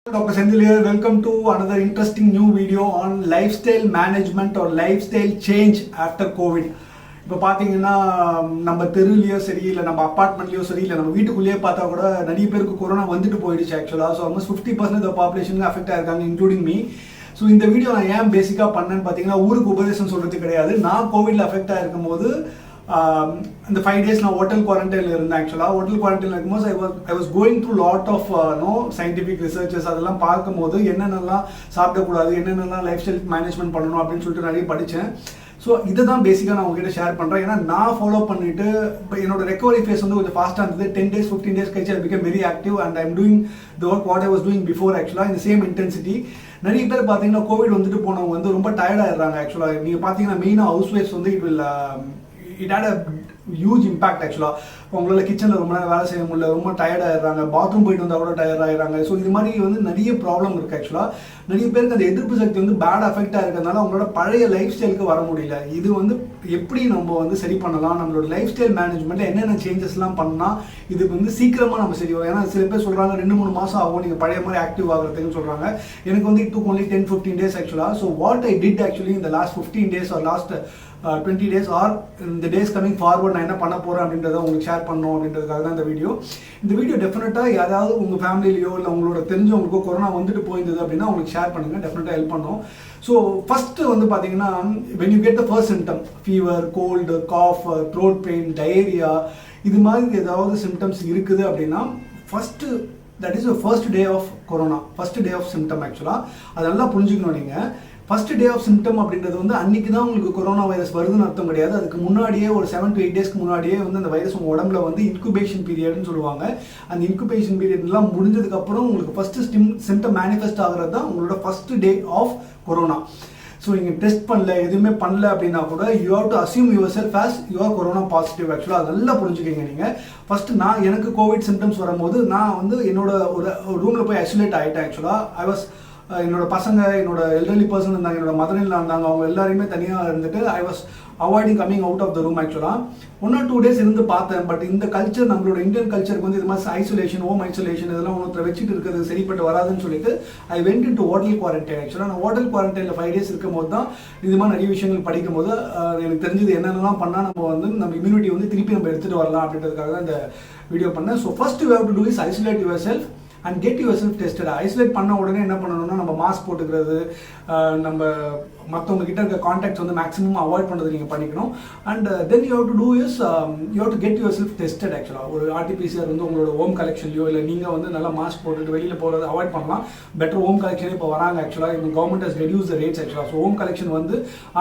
Dr. Sendil here. Welcome to another interesting new video on lifestyle management or lifestyle change after COVID. இப்போ பார்த்தீங்கன்னா நம்ம தெருவுலையோ சரி இல்லை நம்ம அப்பார்ட்மெண்ட்லையோ சரி இல்லை நம்ம வீட்டுக்குள்ளேயே பார்த்தா கூட நிறைய பேருக்கு கொரோனா வந்துட்டு போயிடுச்சு ஆக்சுவலாக. ஸோ ஆல்மோஸ்ட் 50% ஆஃப் பாப்புலேஷனுக்கு அஃபெக்ட் ஆயிருக்காங்க, இன்க்ளூடிங் மீ. ஸோ இந்த வீடியோ நான் ஏன் பேசிக்காக பண்ணேன்னு பார்த்தீங்கன்னா ஊருக்கு உபதேசம் சொல்கிறது கிடையாது. நான் கோவிட்ல அஃபெக்ட் ஆகிருக்கும் போது இந்த 5 days நான் ஹோட்டல் குவாரண்டைனில் இருந்தேன். ஆக்சுவலாக ஹோட்டல் குவாரண்டைனில் இருக்கும்போது I was going through lot of scientific researches. அதெல்லாம் பார்க்கும்போது என்னென்னலாம் சாப்பிடக்கூடாது, என்னென்னலாம் லைஃப் ஸ்டைல் மேனேஜ்மெண்ட் பண்ணணும் அப்படின்னு சொல்லிட்டு நிறைய படித்தேன். ஸோ இதை தான் பேசிக்காக நான் உங்ககிட்ட ஷேர் பண்ணுறேன். ஏன்னா நான் ஃபாலோ பண்ணிட்டு இப்போ என்னோட ரெக்கவரி ஃபேஸ் வந்து கொஞ்சம் ஃபாஸ்ட்டாக இருந்தது. 10 days 15 days கழிச்சு I become very active and I am doing the work what I was doing before ஆக்சுவலாக இந்த சேம் இன்டென்சிட்டி. நிறைய பேர் பார்த்தீங்கன்னா கோவிட் வந்துட்டு போனவங்க வந்து ரொம்ப டயர்டாகிடுறாங்க. ஆக்சுவலாக நீங்கள் பார்த்தீங்கன்னா மெயினாக ஹவுஸ் ஒய்ஃப்ஸ் வந்து it had a huge impact ஆக்சுவலாக. உங்களால் கிச்சனில் ரொம்ப நேரம் வேலை செய்ய முடியல, ரொம்ப டயர்ட் ஆகிடுறாங்க, பாத்ரூம் போயிட்டு வந்தால் கூட டயர்ட் ஆகிடுறாங்க. ஸோ இது மாதிரி வந்து நிறைய ப்ராப்ளம் இருக்குது ஆக்சுவலாக. நிறைய பேருக்கு அந்த எதிர்ப்பு சக்தி வந்து பேட் அஃபெக்டாக இருக்கிறதுனால அவங்களோட பழைய லைஃப் ஸ்டைலுக்கு வர முடியல. இது வந்து எப்படி நம்ம வந்து சரி பண்ணலாம், நம்மளோட லைஃப் ஸ்டைல் மேனேஜ்மெண்ட்டில் என்னென்ன சேஞ்சஸ்லாம் பண்ணால் இதுக்கு வந்து சீக்கிரமாக நம்ம சரி வரும். ஏன்னா சில பேர் சொல்கிறாங்க 2-3 மாதம் ஆகும் நீங்கள் பழைய மாதிரி ஆக்டிவ் ஆகிறதுக்குன்னு சொல்கிறாங்க. எனக்கு வந்து it took only 10-15 days ஆக்சுவலாக. So what I did actually இந்த last 15 days or last 20 days or இந்த டேஸ் கமிங் ஃபார்வர்ட் நான் என்ன பண்ண போகிறேன் அப்படின்றத உங்களுக்கு ஷேர் பண்ணணும் அப்படின்றதுக்காக தான் இந்த வீடியோ. இந்த வீடியோ டெஃபினட்டாக யாராவது உங்கள் ஃபேமிலியிலையோ இல்லை உங்களோட தெரிஞ்சவங்களுக்கோ கொரோனா வந்துட்டு போயிருந்தது அப்படின்னா உங்களுக்கு ஷேர் பண்ணுங்கள், டெஃபினட்டாக ஹெல்ப் பண்ணும். ஸோ ஃபஸ்ட்டு வந்து பார்த்தீங்கன்னா when you get the first symptom, fever, cold, cough, throat pain, diarrhoea, இது மாதிரி ஏதாவது சிம்டம்ஸ் இருக்குது அப்படின்னா first that is first day of corona, first day of symptom ஆக்சுவலாக. அதெல்லாம் புரிஞ்சுக்கணும் நீங்கள். ஃபர்ஸ்ட் டே ஆஃப் சிம்டம் அப்படின்றது வந்து அன்றைக்கி தான் உங்களுக்கு கொரோனா வைரஸ் வருதுன்னு அர்த்தம் கிடையாது. அதுக்கு முன்னாடியே ஒரு 7 to 8 days முன்னாடியே வந்து அந்த வைரஸ் உங்கள் உடம்புல வந்து இன்குபேஷன் பீரியட்னு சொல்லுவாங்க. அந்த இன்குபேஷன் பீரியட்லாம் முடிஞ்சதுக்கப்புறம் உங்களுக்கு ஃபஸ்ட்டு சிம்டம் மேனிஃபெஸ்ட் ஆகிறது தான் உங்களோட first day of corona. So நீங்கள் டெஸ்ட் பண்ணல, எதுவுமே பண்ணல அப்படின்னா கூட you have to assume yourself as you are corona positive ஆக்சுவலாக. அது நல்லா புரிஞ்சுக்கிங்க நீங்கள். ஃபஸ்ட்டு எனக்கு கோவிட் சிம்டம்ஸ் வரும்போது நான் வந்து என்னோட ஒரு ரூமில் போய் ஐசோலேட் ஆகிட்டேன் ஆக்சுவலாக. ஐ வாஸ் என்னோட பசங்க, என்னோட எல்டர்லி பர்சன் இருந்தாங்க, என்னோட மதரின்லாம் இருந்தாங்க, அவங்க எல்லாருமே தனியாக இருந்துட்டு I was avoiding coming out of the room ஆக்சுவலாக. 1 or 2 days இருந்து பார்த்தேன். பட் இந்த கல்ச்சர், நம்மளோட இந்தியன் கல்ச்சருக்கு வந்து இது மாதிரி ஐசோலேஷன், ஹோம் ஐசோலேஷன் இதெல்லாம் ஒருத்தர் வச்சுட்டு இருக்கிறது சரிப்பட்டு வராதுன்னு சொல்லிட்டு I went into hotel quarantine ஆக்சுவலாக. நான் ஹோட்டல் குவாரண்டைனில் 5 days இருக்கும் போது தான் இது மாதிரி நிறைய விஷயங்கள் படிக்கும் போது எனக்கு தெரிஞ்சது என்னென்னலாம் பண்ணால் நம்ம இம்யூனிட்டி வந்து திருப்பி நம்ம எடுத்துகிட்டு வரலாம் அப்படின்றதுக்காக தான் இந்த வீடியோ பண்ணேன். So first you have to do is isolate yourself and get yourself tested. Isolate பண்ண உடனே என்ன பண்ணணும்னா நம்ம மாஸ்க் போட்டுக்கிறது, நம்ம மற்றவங்க கிட்ட இருக்க கான்டாக்ட்ஸ் வந்து மேக்ஸிமம் அவாய்ட் பண்ணுறது நீங்கள் பண்ணிக்கணும். And then you have to do is you have to get yourself tested ஆக்சுவலாக. ஒரு RT-PCR வந்து உங்களோட ஹோம் கலெக்ஷன்லையோ இல்லை நீங்கள் வந்து நல்லா மாஸ்க் போட்டுட்டு வெளியில் போகிறது அவாய்ட் பண்ணலாம். பெட்டர் ஹோம் கலெக்ஷனே இப்போ வராங்க ஆக்சுவலாக. இந்த government has reduce the rates ஆக்சுவலாக. ஸோ ஹோம் கலெக்ஷன் வந்து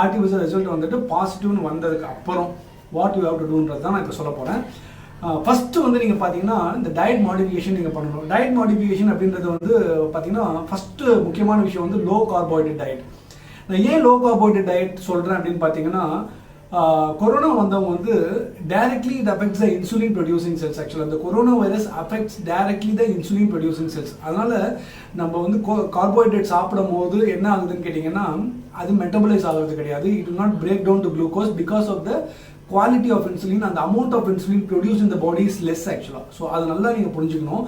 RT-PCR ரிசல்ட் வந்துட்டு பாசிட்டிவ்னு வந்ததுக்கு அப்புறம் வாட் யூ ஹவ் டு டூன்றது தான் நான் இப்போ சொல்ல போகிறேன். ஃபஸ்ட்டு வந்து நீங்கள் பார்த்தீங்கன்னா இந்த டயட் மாடிஃபிகேஷன் நீங்கள் பண்ணணும். டயட் மாடிஃபிகேஷன் அப்படின்றது வந்து பார்த்தீங்கன்னா ஃபஸ்ட்டு முக்கியமான விஷயம் வந்து லோ கார்போஹைட்ரேட் டயட். நான் ஏன் லோ கார்போஹைட்ரேட் டயட் சொல்கிறேன் அப்படின்னு பார்த்தீங்கன்னா கொரோனா வந்தவங்க வந்து directly it affects the insulin producing cells ஆக்சுவலாக. இந்த corona virus affects directly the insulin producing cells. அதனால் நம்ம வந்து கார்போஹைட்ரேட் சாப்பிடும் போது என்ன ஆகுதுன்னு கேட்டிங்கன்னா அது மெட்டபலைஸ் ஆகிறது கிடையாது. It will not break down to glucose because of the quality of insulin and the amount of insulin produced in the body is less actually. So அது நல்லா நீங்கள் புரிஞ்சுக்கணும்.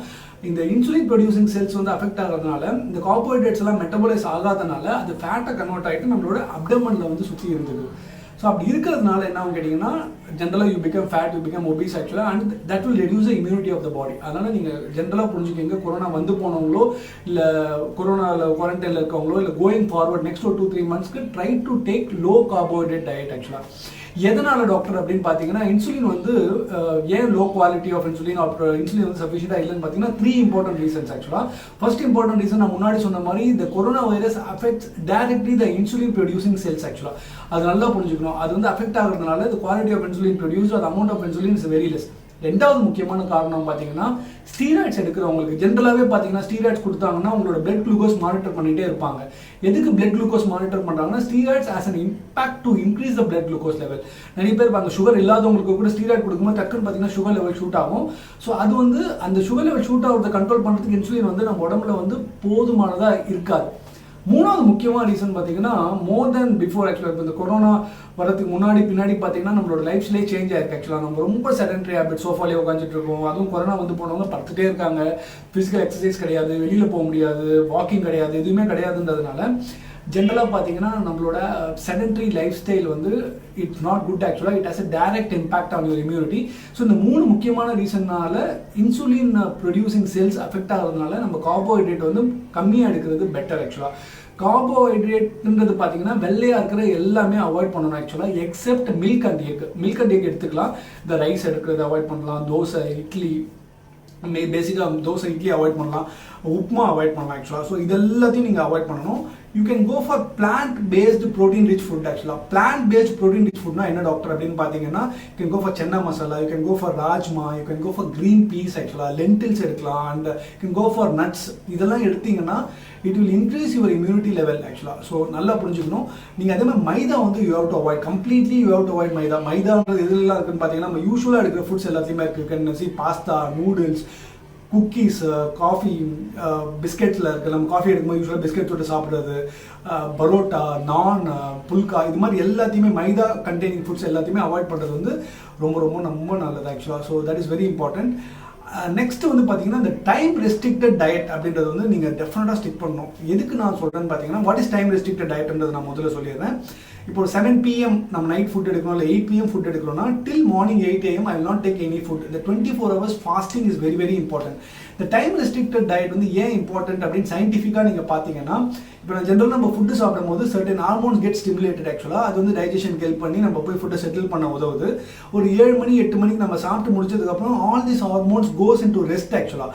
இந்த இன்சுலின் ப்ரொடியூசிங் செல்ஸ் வந்து அஃபெக்ட் ஆகிறதுனால இந்த கார்போஹைட்ரேட்ஸ் எல்லாம் metabolise ஆகாதனால அது ஃபேட்டை கன்வெர்ட் ஆகிட்டு நம்மளோட அப்டமனில் வந்து சுற்றி இருந்தது. ஸோ அப்படி இருக்கிறதுனால என்ன கேட்டிங்கன்னா ஜென்ரலாக you become fat, you become obese ஆக்சுவலாக, and that will reduce the immunity of the body. அதனால் நீங்கள் ஜென்ரலாக புரிஞ்சுக்கிங்க. கொரோனா வந்து போனவங்களோ இல்லை கொரோனாவில் குவாரண்டைனில் இருக்கவங்களோ இல்லை கோயிங் ஃபார்வர்ட் நெக்ஸ்ட் ஒரு 2-3 monthsக்கு try to take low carbohydrate diet ஆக்சுவலாக. எதனால் டாக்டர் அப்படின்னு பார்த்தீங்கன்னா இன்சுலின் வந்து ஏன் low quality of insulin insulin வந்து சஃபிஷியண்டாக இல்லைன்னு பார்த்தீங்கன்னா 3 important reasons ஆக்சுவலாக. ஃபர்ஸ்ட் இம்பார்ட்டன்ட் ரீசன் நான் முன்னாடி சொன்ன மாதிரி இந்த corona virus affects directly the insulin producing cells ஆக்சுவலாக. அது நல்லா புரிஞ்சுக்கணும். அது வந்து அஃபெக்ட் ஆகிறதுனால the quality of insulin produced or the amount of insulin is very less. ரெண்டாவது முக்கியமான காரணம் பார்த்தீங்கன்னா ஸ்டீராய்ட்ஸ் எடுக்கிறவங்களுக்கு ஜென்ரலாகவே பார்த்தீங்கன்னா ஸ்டீராய்ட்ஸ் கொடுத்தாங்கன்னா உங்களோட பிளட் குளுக்கோஸ் மானிட்டர் பண்ணிகிட்டே இருப்பாங்க. எதுக்கு பிளட் குளுக்கோஸ் மானிட்டர் பண்ணுறாங்கன்னா steroids as an impact to increase the blood glucose level. நிறைய பேர் அந்த சுகர் இல்லாதவங்களுக்கு கூட ஸ்டீராய்ட் கொடுக்கும்போது டக்குன்னு பார்த்தீங்கன்னா சுகர் லெவல் ஷூட் ஆகும். ஸோ அது வந்து அந்த சுகர் லெவல் ஷூட் ஆகிறத கண்ட்ரோல் பண்ணுறதுக்கு இன்சுலின் வந்து நம்ம உடம்புல வந்து போதுமானதாக இருக்காது. மூணாவது முக்கியமான ரீசன் பார்த்தீங்கன்னா மோர் தென் பிஃபோர் ஆக்சுவலாக இப்போ இந்த கொரோனா வரதுக்கு முன்னாடி பின்னாடி பார்த்தீங்கன்னா நம்மளோட லைஃப் ஸ்டைலே சேஞ்ச் ஆயிருக்கு ஆக்சுவலாக. நம்ம ரொம்ப செடன்ட்ரி ஹேபிட், சோஃபாலே உட்காந்துட்டு இருக்கோம். அதுவும் கொரோனா வந்து போனவங்க படுத்துட்டே இருக்காங்க. ஃபிசிக்கல் எக்ஸசைஸ் கிடையாது, வெளியில் போக முடியாது, வாக்கிங் கிடையாது, எதுவுமே கிடையாதுன்றதுனால ஜென்ரலாக பார்த்தீங்கன்னா நம்மளோட செடன்ட்ரி லைஃப் ஸ்டைல் வந்து இட்ஸ் நாட் குட் ஆக்சுவலாக. It has a direct impact on your immunity. So இந்த மூணு முக்கியமான ரீசன்னால இன்சுலின் ப்ரொடியூசிங் செல்ஸ் அஃபெக்ட் ஆகிறதுனால நம்ம கார்போஹைட்ரேட் வந்து கம்மியாக எடுக்கிறது பெட்டர் ஆக்சுவலாக. கார்போஹைட்ரேட்ன்றது பார்த்தீங்கன்னா வெள்ளையாக இருக்கிற எல்லாமே அவாய்ட் பண்ணணும் ஆக்சுவலாக, accept milk and egg. Milk and egg எடுத்துக்கலாம். இந்த ரைஸ் எடுக்கிறது அவாய்ட் பண்ணலாம், தோசை இட்லி பேசிக்காக தோசை இட்லி அவாய்ட் பண்ணலாம், உப்புமா அவாய்ட் பண்ணலாம் ஆக்சுவலாக. ஸோ இது எல்லாத்தையும் நீங்கள் அவாய்ட் பண்ணணும். You can go for plant based protein rich food ஆக்சுவலாக. பிளான்ட் பேஸ்ட் ப்ரோட்டீன் ரிச் ஃபுட்னா என்ன டாக்டர் அப்படின்னு பார்த்தீங்கன்னா, you can go for chana masala, you can go for rajma, you can go for green peas ஆக்சுவலாக, லென்டில்ஸ் எடுக்கலாம், and you can go for nuts. இதெல்லாம் எடுத்தீங்கன்னா it will increase your immunity level ஆக்சுவலாக. So நல்லா புரிஞ்சுக்கணும். நீங்கள் அதே மாதிரி மைதா வந்து you have to avoid, completely you have to avoid maida. மைதான்றது எதுலாம் இருக்குன்னு பார்த்தீங்கன்னா நம்ம யூஸ்வலாக எடுக்கிற ஃபுட்ஸ் எல்லாத்தையுமே இருக்குது. You can see pasta, noodles, cookies, coffee, பிஸ்கெட்ஸில் இருக்குது. நம்ம காஃபி எடுக்கும்போது யூஸ்வலாக பிஸ்கெட் தொட்டு சாப்பிட்றது, பரோட்டா, நான், புல்கா, இது மாதிரி எல்லாத்தையுமே மைதா கண்டெய்னிங் ஃபுட்ஸ் எல்லாத்தையுமே அவாய்ட் பண்ணுறது வந்து ரொம்ப ரொம்ப ரொம்ப நல்லது ஆக்சுவலாக. So that is very important. Next வந்து பார்த்தீங்கன்னா இந்த டைம் ரெஸ்ட்ரிக்டட் டயட் அப்படின்றது வந்து நீங்கள் டெஃபினட்டாக ஸ்டிக் பண்ணணும். எதுக்கு நான் சொல்கிறேன்னு பார்த்தீங்கன்னா, வாட் இஸ் டைம் ரெஸ்ட்ரிக்டட் டயட்ன்றது நான் முதல்ல சொல்லிடுறேன். இப்போ 7 PM நம்ம நைட் ஃபுட் எடுக்கிறோம், இல்லை 8 PM ஃபுட் எடுக்கிறோம்னா till morning 8 AM I will not take any food. இந்த 24 hours fasting is very very important. இந்த டைம் ரெஸ்ட்ரிக்டட் டயட் வந்து ஏன் இம்பார்ட்டன்ட் அப்படின்னு சயின்டிஃபிக்காக நீங்கள் பார்த்தீங்கன்னா, இப்போ நான் ஜென்ரலாக நம்ம ஃபுட்டு சாப்பிடும் போது சர்டன் ஹார்மோன்ஸ் கெட் ஸ்டிமுலேட்டட் ஆக்சுவலாக. அது வந்து டைஜஷனுக்கு ஹெல்ப் பண்ணி நம்ம போய் ஃபுட்டை செட்டில் பண்ண உதவுது. ஒரு 7 மணி 8 மணிக்கு நம்ம சாப்பிட்டு முடிச்சதுக்கப்புறம் all this hormones goes into rest ஆக்சுவலாக.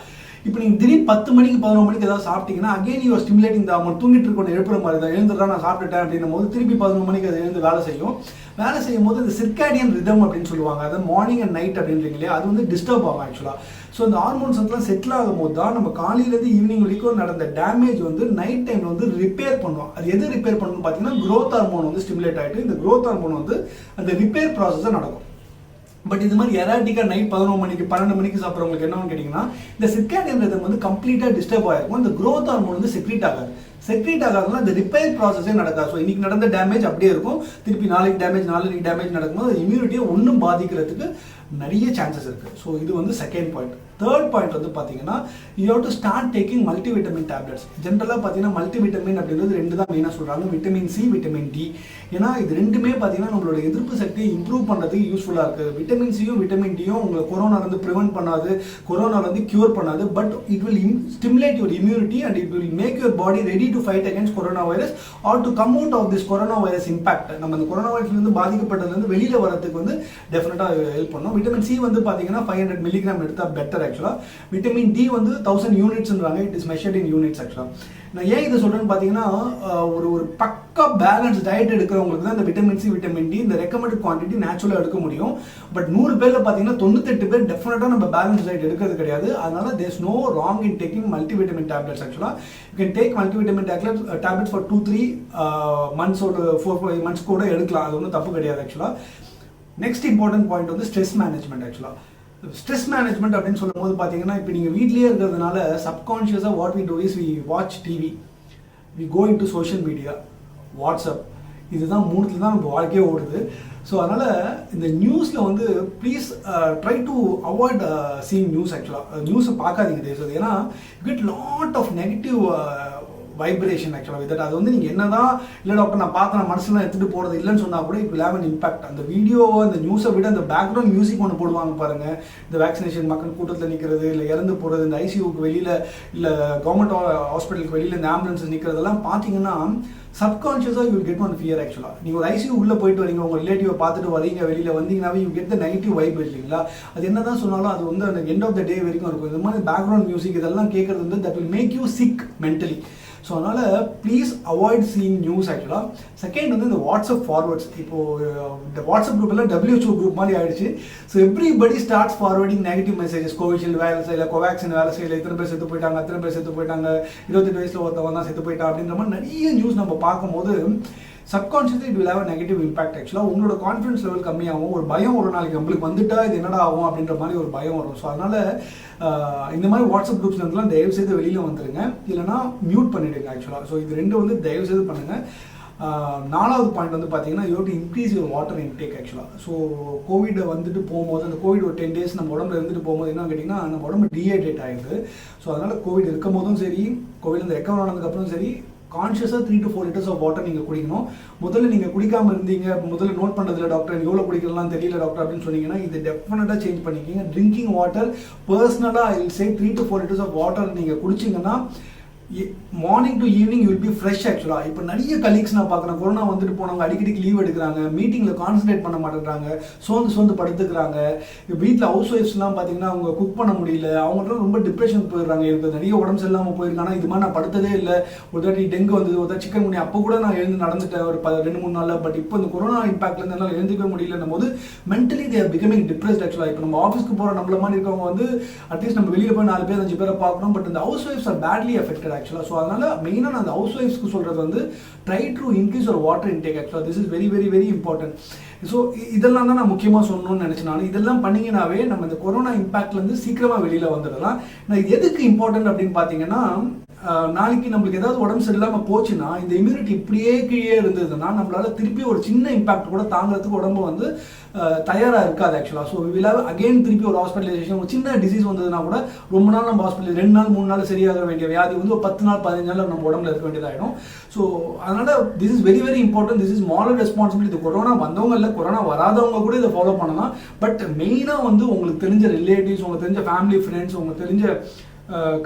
இப்போ நீங்கள் திடீர்னு 10 மணிக்கு 11 மணிக்கு ஏதாவது சாப்பிட்டீங்கன்னா again you are stimulating the hormone. தூங்கிட்டு இருக்கணும் எழுப்புற மாதிரி தான், எழுந்துடா நான் சாப்பிட்டுட்டேன் அப்படின்னும் போது திருப்பி 11 மணிக்கு அதை எழுந்து வேலை செய்யும். வேலை செய்யும் போது இந்த சிர்காடியன் ரிதம் அப்படின்னு சொல்லுவாங்க, அதாவது மார்னிங் அண்ட் நைட் அப்படின்றீங்களே, அது வந்து டிஸ்டர்ப் ஆகும் ஆக்சுவலாக. ஸோ இந்த ஹார்மோன்ஸ் வந்து செட்டில் ஆகும் போது தான் நம்ம காலையிலேருந்து ஈவினிங் வரைக்கும் நடந்த டேமேஜ் வந்து நைட் டைமில் வந்து ரிப்பேர் பண்ணுவோம். அது எது ரிப்பேர் பண்ணணும்னு பார்த்தீங்கன்னா, க்ரோத் ஹார்மோன் வந்து ஸ்டிமுலேட் ஆகிட்டு இந்த க்ரோத் ஹார்மோன் வந்து அந்த ரிப்பேர் ப்ராசஸாக நடக்கும். பட் இது மாதிரி எராட்டிக்காக நைட் 11 மணிக்கு 12 மணிக்கு சாப்பிட்றவங்களுக்கு என்னன்னு கேட்டிங்கன்னா, இந்த சிர்காடியன் ரிதம் வந்து கம்ப்ளீட்டாக டிஸ்டர்ப் ஆகிருக்கும். இந்த க்ரோத் ஹார்மோன் வந்து செக்ரீட் ஆகாது. செக்ரீட் ஆகாதுன்னா இந்த ரிப்பேர் ப்ராசஸே நடக்காது. ஸோ இன்னைக்கு நடந்த டேமேஜ் அப்படியே இருக்கும், திருப்பி நாளைக்கு டேமேஜ் நடக்கும்போது இம்யூனிட்டியை ஒன்றும் பாதிக்கிறதுக்கு நிறைய சான்சஸ் இருக்குது. ஸோ இது வந்து செகண்ட் பாயிண்ட். தேர்ட் பாயிண்ட் வந்து பார்த்தீங்கன்னா, you have to start taking multivitamin tablets. ஜென்ரலாக பார்த்தீங்கன்னா மல்டிவிட்டமின் அப்படின்றது 2 தான் மெயினாக சொல்கிறாங்க, விட்டமின் சி, விட்டமின் டி. ஏன்னா இது ரெண்டுமே பார்த்தீங்கன்னா நம்மளோட எதிர்ப்பு சக்தியை இம்ப்ரூவ் பண்ணுறதுக்கு யூஸ்ஃபுல்லாக இருக்குது. விட்டமின் சியும் விட்டமின் டியும் உங்களை கொரோனாலேருந்து ப்ரிவென்ட் பண்ணாது, கொரோனாலேருந்து க்யூர் பண்ணாது, but it will stimulate your immunity and it will make your body ready to fight against corona virus or to come out of this corona virus impact. நம்ம இந்த corona வைரஸ்லேருந்து பாதிக்கப்பட்டதுலேருந்து வெளியில் வரதுக்கு வந்து டெஃபினட்டாக ஹெல்ப் பண்ணும். விட்டமின் சி வந்து பார்த்தீங்கன்னா 500 milligram எடுத்தால் பெட்டர் ஆக்சுவலாக. விட்டமின் டி வந்து 1000 யூனிட்ஸ்ன்றாங்க, it is measured in units ஆக்சுவலாக. நான் ஏன் இதை சொல்கிறேன்னு பார்த்தீங்கன்னா, ஒரு பக்கா பேலன்ஸ் டயட் எடுக்கிறவங்களுக்கு தான் இந்த விட்டமின் சி, விட்டமின் டி இந்த ரெக்கமெண்டட் குவான்டிட்டி நேச்சுரலாக எடுக்க முடியும். பட் 100 பேரில் பார்த்தீங்கன்னா 98 பேர் டெஃபினட்டாக நம்ம பேலன்ஸ் டயட் எடுக்கிறது கிடையாது. அதனால there is no wrong in taking multivitamin tablets ஆக்சுவலாக. You can take multivitamin tablets for 2-3 months ஒரு 4-5 months கூட எடுக்கலாம், அது ஒன்றும் தப்பு கிடையாது ஆக்சுவலாக. நெக்ஸ்ட் இம்பார்ட்டன்ட் பாயிண்ட் வந்து ஸ்ட்ரெஸ் மேனேஜ்மெண்ட் ஆக்சுவலாக. ஸ்ட்ரெஸ் மேனேஜ்மெண்ட் அப்படின்னு சொல்லும்போது பார்த்தீங்கன்னா, இப்போ நீங்கள் வீட்லேயே இருக்கிறதுனால சப்கான்ஷியஸாக what we do is we watch TV, we go in to social media, WhatsApp, இதுதான் 3த்துல தான் நம்ம வாழ்க்கையே ஓடுது. ஸோ அதனால் இந்த நியூஸில் வந்து please try to avoid seeing news ஆக்சுவலாக. நியூஸை பார்க்காதீங்க தயவுசெய்து. ஏன்னா you get lot of negative vibration ஆக்சுவலாக வித். அது வந்து நீங்கள் என்ன தான் இல்லை டாக்டர் நான் பார்த்து நான் மனசுலாம் எடுத்துகிட்டு போகிறது இல்லைன்னு சொன்னால் கூட it will have an impact. அந்த வீடியோவை அந்த நியூஸை விட அந்த பேக்ரவுண்ட் மியூசிக் ஒன்று போடுவாங்க பாருங்கள், இந்த வேக்சினேஷன் மக்கள் கூட்டத்தில் நிற்கிறது, இல்லை இறந்து போகிறது, இந்த ஐசியூக்கு வெளியில், இல்லை கவர்மெண்ட் ஹாஸ்பிட்டலுக்கு வெளியில் இந்த ஆம்புலன்ஸஸ் நிற்கிறதெல்லாம் பார்த்தீங்கன்னா சப்கான்ஷியஸாக you will get one fear ஆக்சுவலாக. நீங்கள் ஒரு ஐசியூ உள்ளே போயிட்டு வரீங்க, உங்கள் ரிலேட்டிவை பார்த்துட்டு வரீங்க, வெளியில் வந்தீங்கன்னாவே you get the negative vibe இல்லைங்களா. அது என்ன தான் சொன்னாலும் அது வந்து அந்த எண்ட் ஆஃப் த டே வரைக்கும் இருக்கும். இந்த மாதிரி பேக்ரவுண்ட் மியூசிக் இதெல்லாம் கேட்குறது வந்து that will make you sick mentally. So அதனால் ப்ளீஸ் அவாய்ட் சீயிங் நியூஸ் ஆக்சுவலாக. செகண்ட் வந்து இந்த வாட்ஸ்அப் ஃபார்வர்ட்ஸ். இப்போது இந்த வாட்ஸ்அப் குரூப் எல்லாம் WHO குரூப் மாதிரி ஆயிடுச்சு. So everybody starts forwarding negative messages. Covishield வேலை செய்யலை, கோவேக்சின் வேலை செய்யலை, இத்தனை பேர் செத்து போயிட்டாங்க, அத்தனை பேர் செத்து போயிட்டாங்க, 28 வயசில் ஒருத்தவங்க தான் செத்து போயிட்டான் அப்படின்ற மாதிரி நிறைய நியூஸ் நம்ம பார்க்கும்போது subconsciously it will have a negative impact. ஆக்சுவலாக உங்களோட கான்ஃபிடன்ஸ் லெவல் கம்மியாகும், ஒரு பயம் ஒரு நாளைக்கு நம்மளுக்கு வந்துட்டா இது என்னடா ஆகும் அப்படின்ற மாதிரி ஒரு பயம் வரும். ஸோ அதனால் இந்த மாதிரி வாட்ஸ்அப் குரூப்ஸ் இருந்தெல்லாம் தயவு செய்து வெளியில் வந்துடுங்க, இல்லைனா மியூட் பண்ணிவிடுங்க ஆக்சுவலாக. ஸோ இது ரெண்டு வந்து தயவு செய்து பண்ணுங்கள். நாலாவது பாயிண்ட் வந்து பார்த்தீங்கன்னா you have to increase your water intake ஆக்சுவலாக. ஸோ கோவிட் வந்துட்டு போகும்போது அந்த கோவிட் ஒரு 10 days நம்ம உடம்புல இருந்துட்டு போகும்போது என்ன கேட்டிங்கன்னா நம்ம உடம்பு டீஹைட்ரேட் ஆகிடுது. ஸோ அதனால் கோவிட் இருக்கும் போதும் சரி, கோவிட்லேருந்து ரெக்கவர் ஆனதுக்கப்புறம் சரி, கான்ஷியஸாக 3 to 4 liters ஆஃப் வாட்டர் நீங்கள் குடிக்கணும். முதல்ல நீங்கள் குடிக்காமல் இருந்தீங்க, முதல்ல நோட் பண்ணுறதுல டாக்டர் எனக்கு எவ்வளோ குடிக்கலாம் தெரியல டாக்டர் அப்படின்னு சொன்னீங்கன்னா இது டெஃபினட்டாக சேஞ்ச் பண்ணிக்கிங்க. ட்ரிங்கிங் வாட்டர் பர்சனலாக I will say 3 to 4 liters of water நீங்கள் குடிச்சிங்கன்னா morning to evening you will be fresh ஆக்சுவலாக. இப்போ நிறைய கலீக்ஸ் நான் பார்க்குறேன், கொரோனா வந்துட்டு போனவங்க அடிக்கடி லீவ் எடுக்கிறாங்க, மீட்டிங்கில் கான்சன்ட்ரேட் பண்ண மாட்டேங்கிறாங்க, சோர்ந்து படுத்துக்கிறாங்க. வீட்டில் ஹவுஸ் ஒய்ஃப்ஸ்லாம் பார்த்தீங்கன்னா அவங்க குக் பண்ண முடியல, அவங்களாம் ரொம்ப டிப்ரெஷன் போயிடுறாங்க. எனக்கு நிறைய உடம்பு சரியில்லாமல் போயிருக்காங்க. இது மாதிரி நான் படுத்ததே இல்லை, ஒரு தாட்டி டெங்கு வந்தது, ஒரு தாட்டி சிக்கன் குனி, அப்போ கூட நான் எழுந்து நடந்துட்டேன் ஒரு 2-3 நாளில். பட் இப்போ இந்த கொரோனா இம்பாக்ட்லேருந்து என்னால் எழுந்துக்கவே முடியலன்னும் போது mentally they are becoming depressed ஆக்சுவலாக. இப்போ நம்ம ஆஃபீஸ்க்கு போகிற நம்மள மாதிரி இருக்கவங்க வந்து அட்லீஸ்ட் நம்ம வெளியில் போய் 4 பேர் 5 பேரை பார்க்கணும், பட் இந்த ஹவுஸ் ஒய்ஃப்ஸ் ஆர் பேட்லி அஃபெக்டட் ஆக்சுவலாக. ஸோ அதனால் மெயினாக நான் அந்த ஹவுஸ் ஒய்ஃப்ஸ்க்கு சொல்கிறது வந்து ட்ரை டு இன்க்ரீஸ் ஒரு வாட்டர் இன்டேக் ஆக்சுவலாக. This is very very very important. So இதெல்லாம் தான் நான் முக்கியமாக சொல்லணும்னு நினச்சேன். நான் இதெல்லாம் பண்ணிங்கனாவே நம்ம இந்த கொரோனா இம்பாக்ட்லேருந்து சீக்கிரமாக வெளியில் வந்துடலாம். நான் இது எதுக்கு இம்பார்ட்டன்ட் அப்படின்னு பார்த்தீங்கன்னா, நாளைக்கு நம்மளுக்கு ஏதாவது உடம்பு சரியில்லாமல் போச்சுன்னா இந்த இம்யூனிட்டி இப்படியே கீழே இருந்ததுன்னா நம்மளால திருப்பி ஒரு சின்ன இம்பாக்ட் கூட தாங்கிறதுக்கு உடம்பு வந்து தயாராக இருக்காது ஆக்சுவலாக. ஸோ வில் ஹேவ் அகெயின் திருப்பி ஒரு ஹாஸ்பிட்டலைசேஷன், ஒரு சின்ன டிசீஸ் வந்ததுன்னா கூட ரொம்ப நாள் நம்ம ஹாஸ்பிட்டல் 2 நாள் 3 நாள் சரியாக வேண்டிய வியாதி வந்து ஒரு 10 நாள் 15 நாள் நம்ம உடம்புல இருக்க வேண்டியதாகிடும். ஸோ அதனால் this is very very important. This is moral responsibility. இது கொரோனா வந்தவங்க இல்லை, கொரோனா வராதவங்க கூட இதை ஃபாலோ பண்ணலாம். பட் மெயினாக வந்து உங்களுக்கு தெரிஞ்ச ரிலேட்டிவ்ஸ், உங்களுக்கு தெரிஞ்ச ஃபேமிலி ஃப்ரெண்ட்ஸ், உங்களுக்கு தெரிஞ்ச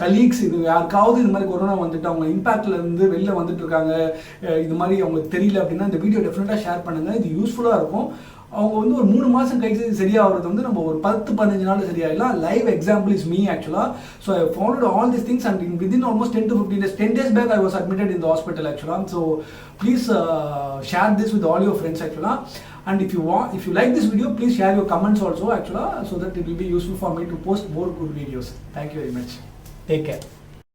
கலீக்ஸ், இது யாருக்காவது இது மாதிரி கொரோனா வந்துட்டு அவங்க இம்பாக்ட்ல இருந்து வெளில வந்துட்டு இருக்காங்க, இது மாதிரி அவங்களுக்கு தெரியல அப்படின்னா இந்த வீடியோ டெஃபினட்டாக ஷேர் பண்ணுங்கள். இது யூஸ்ஃபுல்லாக இருக்கும். அவங்க வந்து ஒரு 3 மாதம் கழிச்சு சரியாகிறது வந்து நம்ம ஒரு 10-15 நாள் சரியாயிடலாம். லைவ் எக்ஸாம்பிள் இஸ் மீ ஆக்சுவலாக. So I followed all these things and within almost 10 to 15 days, 10 days back I was admitted in the hospital actually. So please share this with all your friends actually. And if you like this video, please share your comments also actually, so that it will be useful for me to post more good videos. Thank you very much. Take care.